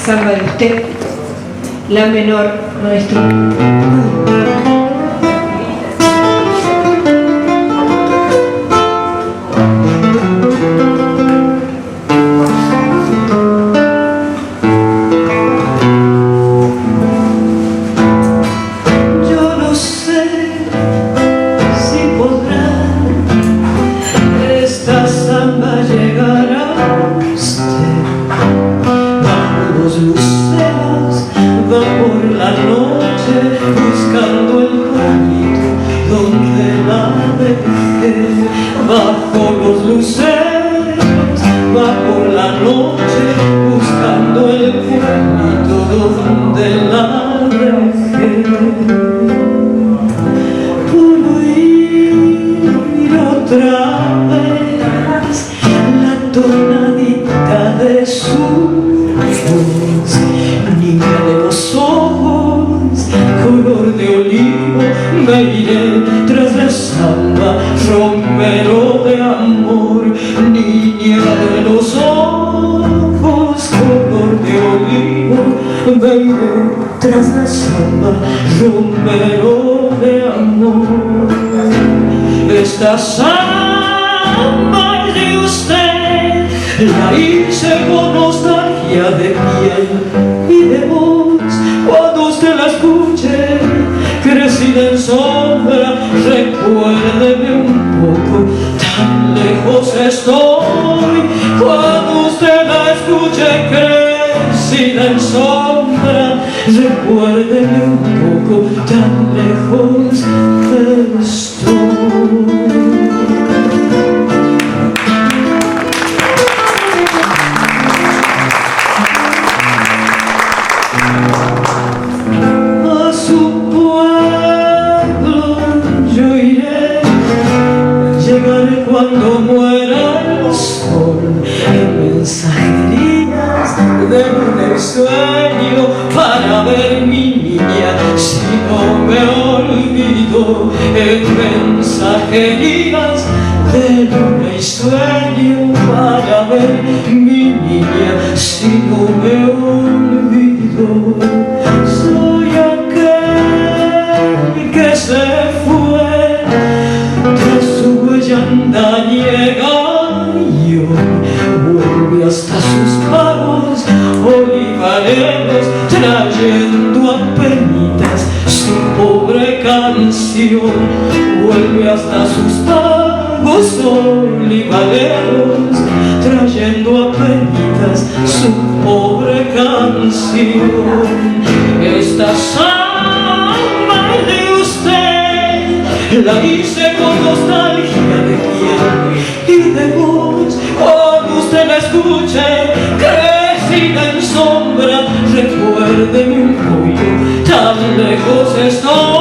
samba de usted, la menor, maestro. Buscando el pueblito donde la dejé, bajo los luceros, va por la noche, buscando el pueblito donde la dejé. Por oír otra vez la tonadita de su voz, niña de los ojos color de olivo, me iré tras la samba, romero de amor, niña de los ojos color de olivo, me iré tras la samba, romero de amor. Esta samba es de usted, la hice con nostalgia de piel y de voz. Cuando usted la escuche, crecida en sombra, recuérdeme un poco, tan lejos estoy. Cuando usted la escuche, crecida en sombra, recuérdeme un poco, tan lejos estoy. Cuando muera el sol, en mensajerías de luna y sueño, para ver mi niña si no me olvido. En mensajerías de luna y sueño, para ver mi niña si no me olvido. Soy aquel que se fue tras su huella andariega, y vuelve hasta sus paros olivareros, trayendo apenitas su pobre canción. Vuelve hasta sus pagos olivareros, trayendo apenitas su pobre canción. Esta samba de usted la hice con nostalgia de piel y de voz. Cuando usted la escuche, crecida en sombra, recuérdeme un poco, tan lejos estoy.